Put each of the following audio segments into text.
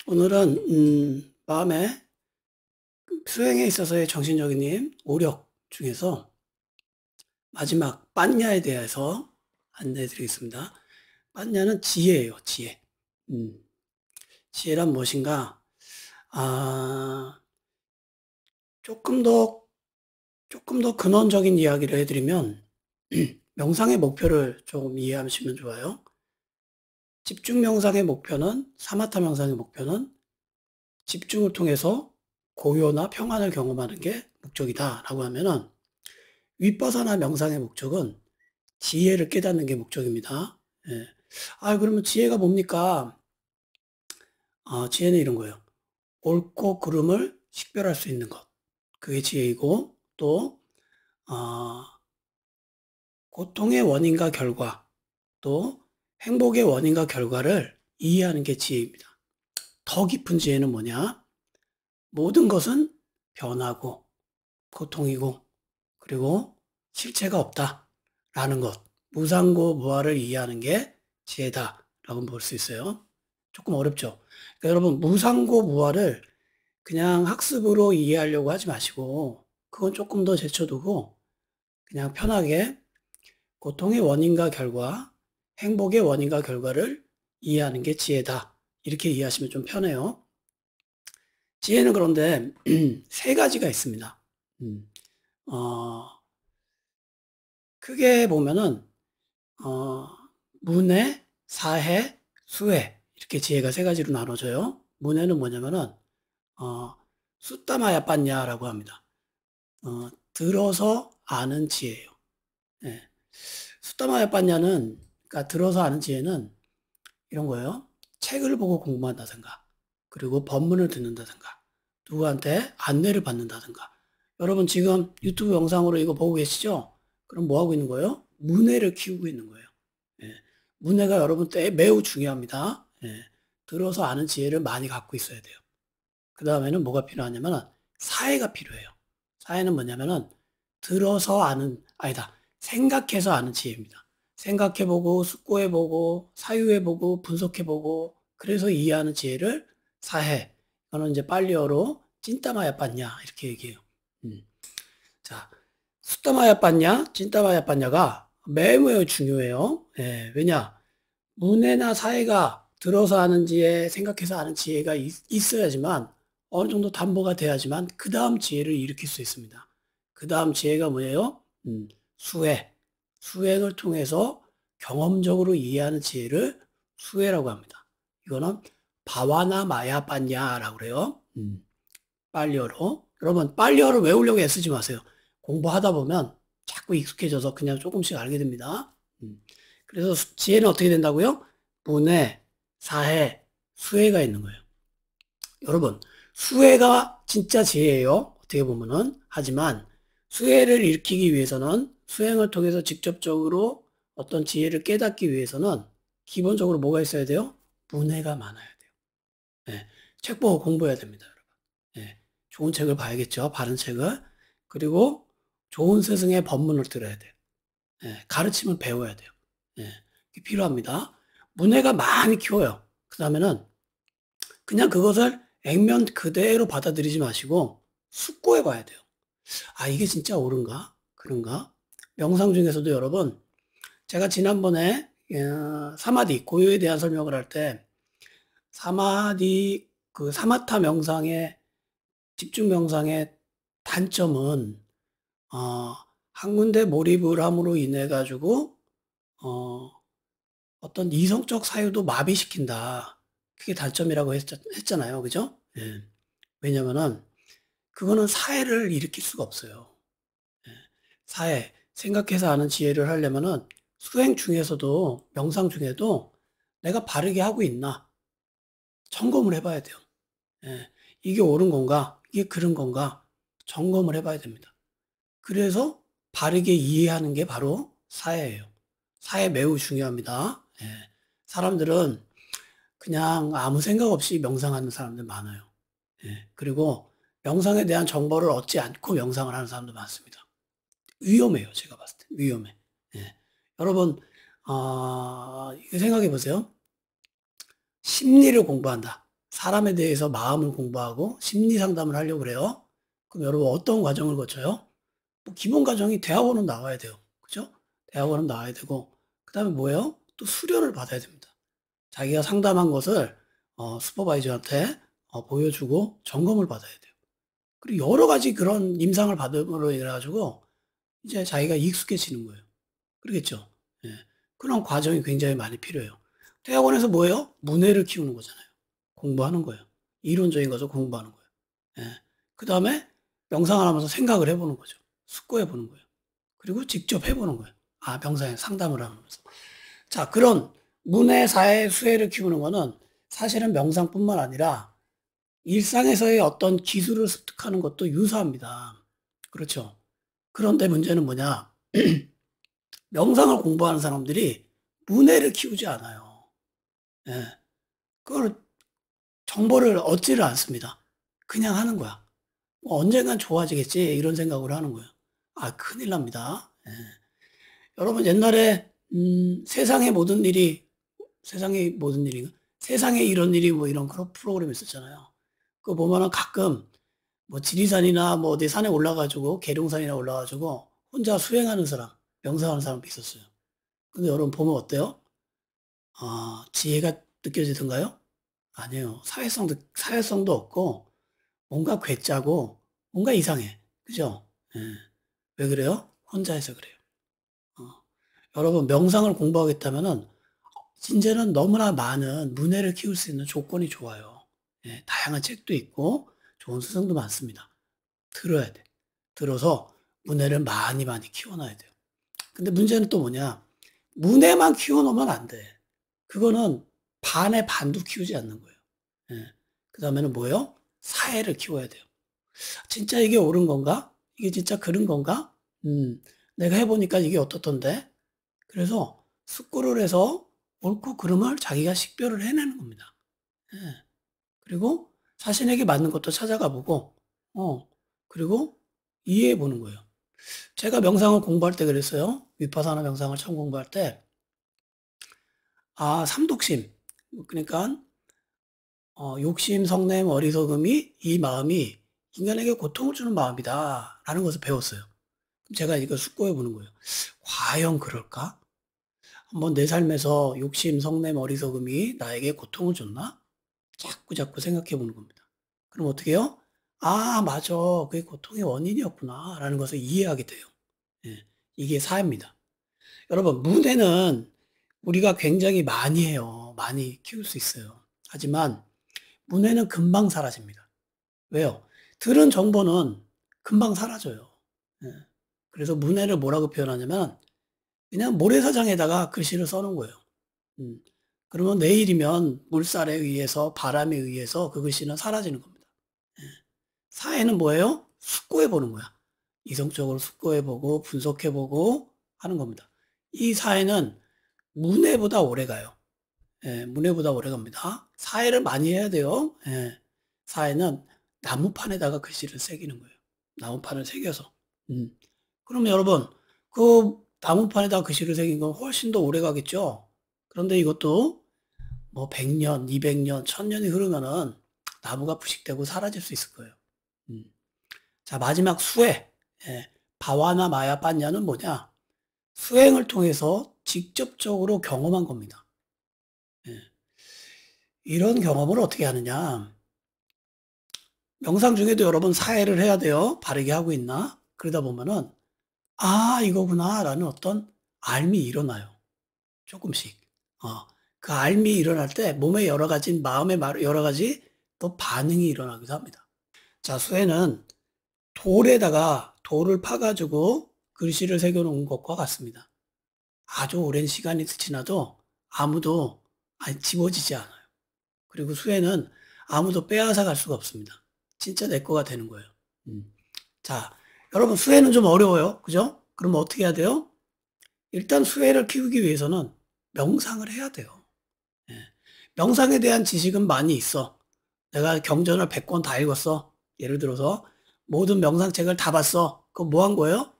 오늘은 마음의 수행에 있어서의 정신적인 힘, 오력 중에서 마지막 빠냐에 대해서 안내해 드리겠습니다. 빠냐는 지혜예요, 지혜. 지혜란 무엇인가? 아, 조금 더, 조금 더 근원적인 이야기를 해드리면, 명상의 목표를 좀 이해하시면 좋아요. 집중 명상의 목표는, 사마타 명상의 목표는 집중을 통해서 고요나 평안을 경험하는 게 목적이다라고 하면은, 윗바사나 명상의 목적은 지혜를 깨닫는 게 목적입니다. 예. 그러면 지혜가 뭡니까? 지혜는 이런 거예요. 옳고 그름을 식별할 수 있는 것. 그게 지혜이고, 또, 어, 고통의 원인과 결과, 또 행복의 원인과 결과를 이해하는 게 지혜입니다. 더 깊은 지혜는 뭐냐? 모든 것은 변하고, 고통이고, 그리고 실체가 없다라는 것. 무상고 무아를 이해하는 게 지혜다라고 볼 수 있어요. 조금 어렵죠. 그러니까 여러분, 무상고 무아를 그냥 학습으로 이해하려고 하지 마시고, 그건 조금 더 제쳐두고, 그냥 편하게 고통의 원인과 결과, 행복의 원인과 결과를 이해하는 게 지혜다. 이렇게 이해하시면 좀 편해요. 지혜는 그런데 세 가지가 있습니다. 음, 어, 크게 보면은 어, 문해, 사해, 수해 이렇게 지혜가 세 가지로 나눠져요. 문해는 뭐냐면은 수따마야 빤냐라고 합니다. 들어서 아는 지혜예요. 예. 수따마야 빤냐는 그러니까 들어서 아는 지혜는 이런 거예요. 책을 보고 공부한다든가, 그리고 법문을 듣는다든가, 누구한테 안내를 받는다든가. 여러분 지금 유튜브 영상으로 이거 보고 계시죠? 그럼 뭐 하고 있는 거예요? 문해를 키우고 있는 거예요. 예. 문해가 여러분 때 매우 중요합니다. 예. 들어서 아는 지혜를 많이 갖고 있어야 돼요. 그 다음에는 뭐가 필요하냐면 사회가 필요해요. 사회는 뭐냐면은 들어서 아는, 아니다. 생각해서 아는 지혜입니다. 생각해보고, 숙고해보고, 사유해보고, 분석해보고, 그래서 이해하는 지혜를 사해. 이거는 이제 빨리어로 찐따마야 빤냐, 이렇게 얘기해요. 음. 자, 수따마야 빤냐, 찐따마야 빤냐가 매우 중요해요. 예, 왜냐? 문해나 사회가 들어서 아는 지혜, 생각해서 아는 지혜가 있어야지만 어느 정도 담보가 돼야지만 그 다음 지혜를 일으킬 수 있습니다. 그 다음 지혜가 뭐예요? 수혜. 수행을 통해서 경험적으로 이해하는 지혜를 수혜라고 합니다. 이거는 바와나 마야 빠냐라고 그래요. 빨리어로. 여러분, 빨리어를 외우려고 애쓰지 마세요. 공부하다 보면 자꾸 익숙해져서 그냥 조금씩 알게 됩니다. 그래서 지혜는 어떻게 된다고요? 문해, 사해, 수혜가 있는 거예요. 여러분, 수혜가 진짜 지혜예요. 어떻게 보면은. 하지만 수혜를 일으키기 위해서는 수행을 통해서 직접적으로 어떤 지혜를 깨닫기 위해서는 기본적으로 뭐가 있어야 돼요? 문해가 많아야 돼요. 예, 책 보고 공부해야 됩니다, 여러분. 예, 좋은 책을 봐야겠죠. 바른 책을. 그리고 좋은 스승의 법문을 들어야 돼요. 예, 가르침을 배워야 돼요. 예, 이게 필요합니다. 문해가 많이 키워요. 그 다음에는 그냥 그것을 액면 그대로 받아들이지 마시고 숙고해 봐야 돼요. 이게 진짜 옳은가? 그런가? 명상 중에서도 여러분, 제가 지난번에 사마디, 고요에 대한 설명을 할 때 사마디, 그 사마타 명상의 집중 명상의 단점은 어, 한 군데 몰입을 함으로 인해 가지고 어, 어떤 이성적 사유도 마비시킨다. 그게 단점이라고 했잖아요. 그죠? 예. 왜냐면은 그거는 사회를 일으킬 수가 없어요. 예. 사회, 생각해서 아는 지혜를 하려면은 수행 중에서도 명상 중에도 내가 바르게 하고 있나 점검을 해봐야 돼요. 예. 이게 옳은 건가? 이게 그른 건가? 점검을 해봐야 됩니다. 그래서 바르게 이해하는 게 바로 사회예요. 사회 매우 중요합니다. 예. 사람들은 그냥 아무 생각 없이 명상하는 사람들 많아요. 예. 그리고 명상에 대한 정보를 얻지 않고 명상을 하는 사람도 많습니다. 위험해요. 제가 봤을 때 위험해. 예. 여러분, 이거 생각해 보세요. 심리를 공부한다. 사람에 대해서 마음을 공부하고 심리 상담을 하려고 그래요. 그럼 여러분 어떤 과정을 거쳐요? 뭐 기본 과정이 대학원은 나와야 돼요. 그죠? 대학원은 나와야 되고, 그 다음에 뭐예요? 또 수련을 받아야 됩니다. 자기가 상담한 것을 슈퍼바이저한테 보여주고 점검을 받아야 돼요. 그리고 여러 가지 그런 임상을 받음으로 인해 가지고 이제 자기가 익숙해지는 거예요. 그러겠죠? 예. 그런 과정이 굉장히 많이 필요해요. 대학원에서 뭐예요? 문해를 키우는 거잖아요. 공부하는 거예요. 이론적인 것을 공부하는 거예요. 예. 그 다음에 명상을 하면서 생각을 해보는 거죠. 숙고해 보는 거예요. 그리고 직접 해보는 거예요. 명상에 상담을 하면서. 자, 그런 문해, 사회, 수혜를 키우는 거는 사실은 명상뿐만 아니라 일상에서의 어떤 기술을 습득하는 것도 유사합니다. 그렇죠. 그런데 문제는 뭐냐? 명상을 공부하는 사람들이 문해를 키우지 않아요. 예. 그걸 정보를 얻지를 않습니다. 그냥 하는 거야. 뭐 언젠간 좋아지겠지 이런 생각을 하는 거예요. 큰일 납니다. 예. 여러분 옛날에 세상의 모든 일이 세상의 모든 일인가? 세상에 이런 일이 뭐 이런 그런 프로그램 있었잖아요. 그거 보면은 가끔 뭐 지리산이나 뭐 어디 산에 올라가지고 계룡산이나 올라가지고 혼자 수행하는 사람, 명상하는 사람도 있었어요. 근데 여러분 보면 어때요? 지혜가 느껴지던가요? 아니에요. 사회성도 없고 뭔가 괴짜고 뭔가 이상해. 그죠? 예. 왜 그래요? 혼자 해서 그래요. 어. 여러분 명상을 공부하겠다면은 이제는 너무나 많은 문해를 키울 수 있는 조건이 좋아요. 예, 다양한 책도 있고 좋은 스승도 많습니다. 들어야 돼. 들어서 문해를 많이 많이 키워놔야 돼요. 근데 문제는 또 뭐냐? 문해만 키워놓으면 안 돼. 그거는 반의 반도 키우지 않는 거예요. 예. 그 다음에는 뭐예요? 사회를 키워야 돼요. 진짜 이게 옳은 건가? 이게 진짜 그런 건가? 내가 해보니까 이게 어떻던데? 그래서 숙고를 해서 옳고 그름을 자기가 식별을 해내는 겁니다. 예. 그리고 자신에게 맞는 것도 찾아가 보고, 그리고 이해해 보는 거예요. 제가 명상을 공부할 때 그랬어요. 위파사나 명상을 처음 공부할 때, 삼독심. 그러니까, 욕심, 성냄, 어리석음이 이 마음이 인간에게 고통을 주는 마음이다. 라는 것을 배웠어요. 제가 이걸 숙고해 보는 거예요. 과연 그럴까? 한번 내 삶에서 욕심, 성냄, 어리석음이 나에게 고통을 줬나? 자꾸 생각해 보는 겁니다. 그럼 어떻게 해요? 맞아. 그게 고통의 원인이었구나. 라는 것을 이해하게 돼요. 예, 이게 사입니다. 여러분, 문해는 우리가 굉장히 많이 해요. 많이 키울 수 있어요. 하지만 문해는 금방 사라집니다. 왜요? 들은 정보는 금방 사라져요. 예, 그래서 문해를 뭐라고 표현하냐면 그냥 모래사장에다가 글씨를 써놓은 거예요. 음, 그러면 내일이면 물살에 의해서 바람에 의해서 그 글씨는 사라지는 겁니다. 예. 사회는 뭐예요? 숙고해보는 거야. 이성적으로 숙고해보고 분석해보고 하는 겁니다. 이 사회는 문해보다 오래 가요. 예, 문해보다 오래 갑니다. 사회를 많이 해야 돼요. 예, 사회는 나무판에다가 글씨를 새기는 거예요. 나무판을 새겨서. 그러면 여러분, 그 나무판에다가 글씨를 새긴 건 훨씬 더 오래 가겠죠? 그런데 이것도 뭐 100년, 200년, 1000년이 흐르면은 나무가 부식되고 사라질 수 있을 거예요. 음. 자, 마지막 수행. 예, 바와나 마야 빠냐는 뭐냐? 수행을 통해서 직접적으로 경험한 겁니다. 예. 이런 경험을 어떻게 하느냐? 명상 중에도 여러분 사회를 해야 돼요. 바르게 하고 있나? 그러다 보면은 이거구나 라는 어떤 알미 일어나요. 조금씩. 그 알미 일어날 때 몸에 여러 가지, 마음에 여러 가지 또 반응이 일어나기도 합니다. 자, 수행은 돌을 파가지고 글씨를 새겨놓은 것과 같습니다. 아주 오랜 시간이 지나도 아무도 지워지지 않아요. 그리고 수혜는 아무도 빼앗아 갈 수가 없습니다. 진짜 내 거가 되는 거예요. 자, 여러분 수혜는 좀 어려워요. 그죠? 그럼 어떻게 해야 돼요? 일단 수혜를 키우기 위해서는 명상을 해야 돼요. 예. 명상에 대한 지식은 많이 있어. 내가 경전을 100권 다 읽었어. 예를 들어서 모든 명상책을 다 봤어. 그럼 뭐 한 거예요?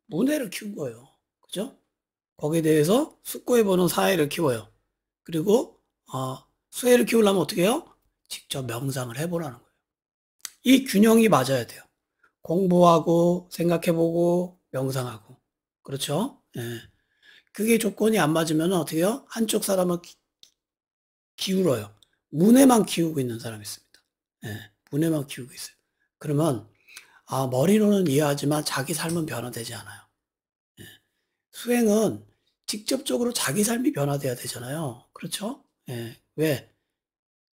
문해를 키운 거예요. 그죠? 거기에 대해서 숙고해보는 사회를 키워요. 그리고 수혜를 키우려면 어떻게 해요? 직접 명상을 해보라는 거예요. 이 균형이 맞아야 돼요. 공부하고 생각해보고 명상하고. 그렇죠? 예. 그게 조건이 안 맞으면 어떻게 해요? 한쪽 사람은 기울어요. 문에만 키우고 있는 사람이 있습니다. 예. 문에만 키우고 있어요. 그러면 머리로는 이해하지만 자기 삶은 변화되지 않아요. 예. 수행은 직접적으로 자기 삶이 변화돼야 되잖아요. 그렇죠? 예. 왜?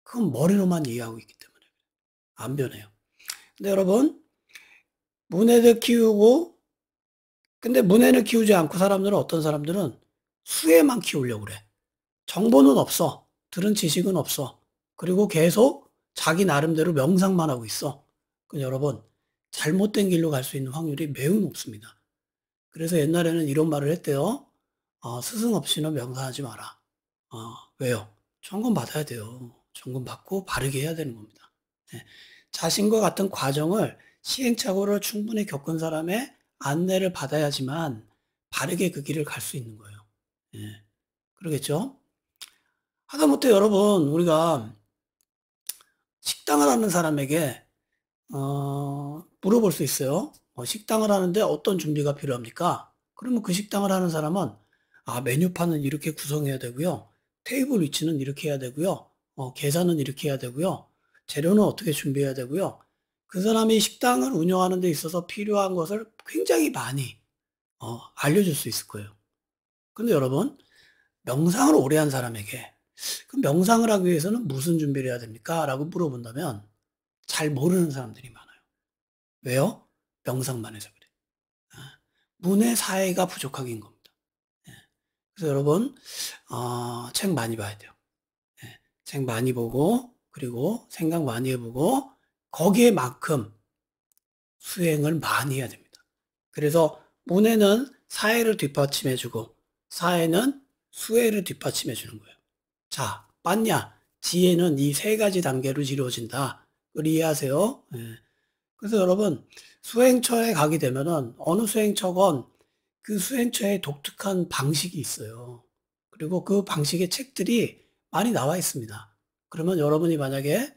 그건 머리로만 이해하고 있기 때문에 안 변해요. 근데 여러분, 문에도 키우고, 근데 문에는 키우지 않고 사람들은 어떤 사람들은 수에만 키우려고 그래. 정보는 없어. 들은 지식은 없어. 그리고 계속 자기 나름대로 명상만 하고 있어. 그 여러분, 잘못된 길로 갈 수 있는 확률이 매우 높습니다. 그래서 옛날에는 이런 말을 했대요. 스승 없이는 명상하지 마라. 왜요? 점검 받아야 돼요. 점검 받고 바르게 해야 되는 겁니다. 네. 자신과 같은 과정을 시행착오를 충분히 겪은 사람의 안내를 받아야지만 바르게 그 길을 갈 수 있는 거예요. 네. 그러겠죠? 하다못해 여러분, 우리가 식당을 하는 사람에게, 물어볼 수 있어요. 식당을 하는데 어떤 준비가 필요합니까? 그러면 그 식당을 하는 사람은, 메뉴판은 이렇게 구성해야 되고요. 테이블 위치는 이렇게 해야 되고요. 계산은 이렇게 해야 되고요. 재료는 어떻게 준비해야 되고요. 그 사람이 식당을 운영하는 데 있어서 필요한 것을 굉장히 많이, 알려줄 수 있을 거예요. 근데 여러분, 명상을 오래 한 사람에게, 그럼 명상을 하기 위해서는 무슨 준비를 해야 됩니까? 라고 물어본다면 잘 모르는 사람들이 많아요. 왜요? 명상만 해서 그래. 문의 사회가 부족하긴 겁니다. 예. 그래서 여러분, 책 많이 봐야 돼요. 예. 책 많이 보고, 그리고 생각 많이 해보고, 거기에 만큼 수행을 많이 해야 됩니다. 그래서 문에는 사회를 뒷받침해주고, 사회는 수혜를 뒷받침해주는 거예요. 자, 맞냐? 지혜는 이 세 가지 단계로 이루어진다. 그걸 이해하세요? 예. 그래서 여러분, 수행처에 가게 되면은 어느 수행처건 그 수행처에 독특한 방식이 있어요. 그리고 그 방식의 책들이 많이 나와 있습니다. 그러면 여러분이 만약에,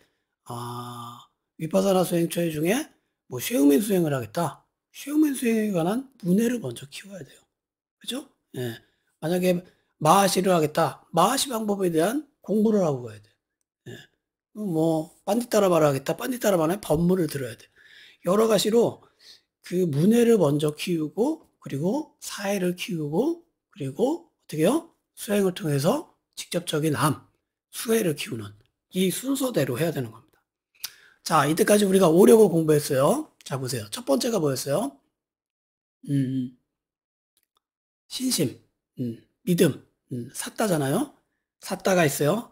위파사나 수행처 중에 뭐 쉐우멘 수행을 하겠다. 쉐우멘 수행에 관한 문해를 먼저 키워야 돼요. 그죠? 예. 만약에 마하시를 하겠다. 마하시 방법에 대한 공부를 하고 가야 돼. 예. 뭐, 빤디따라마를 하겠다. 빤디따라마는 법문을 들어야 돼. 여러 가지로 그 문해를 먼저 키우고, 그리고 사회를 키우고, 그리고 어떻게 해요? 수행을 통해서 직접적인 수혜를 키우는 이 순서대로 해야 되는 겁니다. 자, 이때까지 우리가 오력을 공부했어요. 자, 보세요. 첫 번째가 뭐였어요? 신심, 믿음, 삿다잖아요. 삿다가 있어요.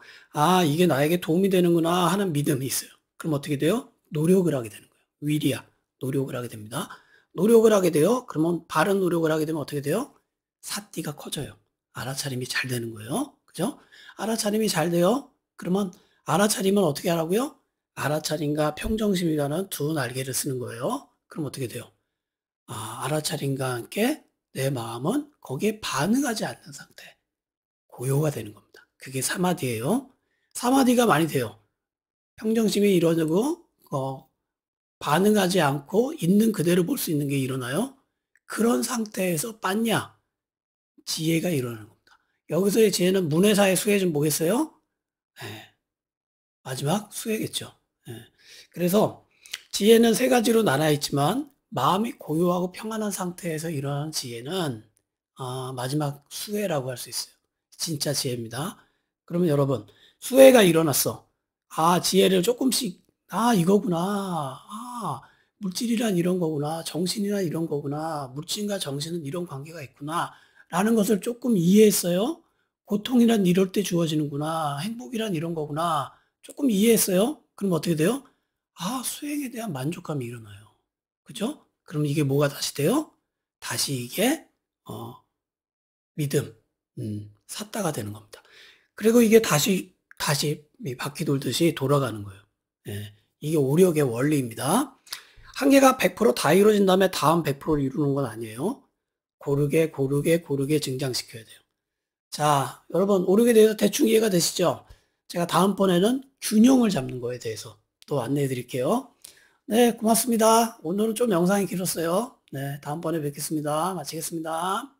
이게 나에게 도움이 되는구나 하는 믿음이 있어요. 그럼 어떻게 돼요? 노력을 하게 되는 거예요. 위리야, 노력을 하게 됩니다. 노력을 하게 돼요. 그러면 바른 노력을 하게 되면 어떻게 돼요? 사띠가 커져요. 알아차림이 잘 되는 거예요. 그죠? 알아차림이 잘 돼요. 그러면 알아차림은 어떻게 하라고요? 알아차림과 평정심이라는 두 날개를 쓰는 거예요. 그럼 어떻게 돼요? 알아차림과 함께 내 마음은 거기에 반응하지 않는 상태, 고요가 되는 겁니다. 그게 사마디예요. 사마디가 많이 돼요. 평정심이 이루어지고 반응하지 않고 있는 그대로 볼 수 있는 게 일어나요. 그런 상태에서 빤냐, 지혜가 일어나는 겁니다. 여기서의 지혜는 문해사의 수혜 좀 보겠어요? 네. 마지막 수혜겠죠. 네. 그래서 지혜는 세 가지로 나눠 있지만 마음이 고요하고 평안한 상태에서 일어나는 지혜는 마지막 수혜라고 할 수 있어요. 진짜 지혜입니다. 그러면 여러분, 수혜가 일어났어. 지혜를 조금씩, 이거구나. 물질이란 이런 거구나. 정신이란 이런 거구나. 물질과 정신은 이런 관계가 있구나. 라는 것을 조금 이해했어요. 고통이란 이럴 때 주어지는구나. 행복이란 이런 거구나. 조금 이해했어요. 그럼 어떻게 돼요? 수행에 대한 만족감이 일어나요. 그죠? 그럼 이게 뭐가 다시 돼요? 다시 이게, 믿음, 삿다가 되는 겁니다. 그리고 이게 다시 이 바퀴 돌듯이 돌아가는 거예요. 예, 이게 오력의 원리입니다. 한 개가 100%다 이루어진 다음에 다음 100%를 이루는 건 아니에요. 고르게 증장시켜야 돼요. 자, 여러분, 오력에 대해서 대충 이해가 되시죠? 제가 다음번에는 균형을 잡는 거에 대해서 또 안내해 드릴게요. 네, 고맙습니다. 오늘은 좀 영상이 길었어요. 네, 다음번에 뵙겠습니다. 마치겠습니다.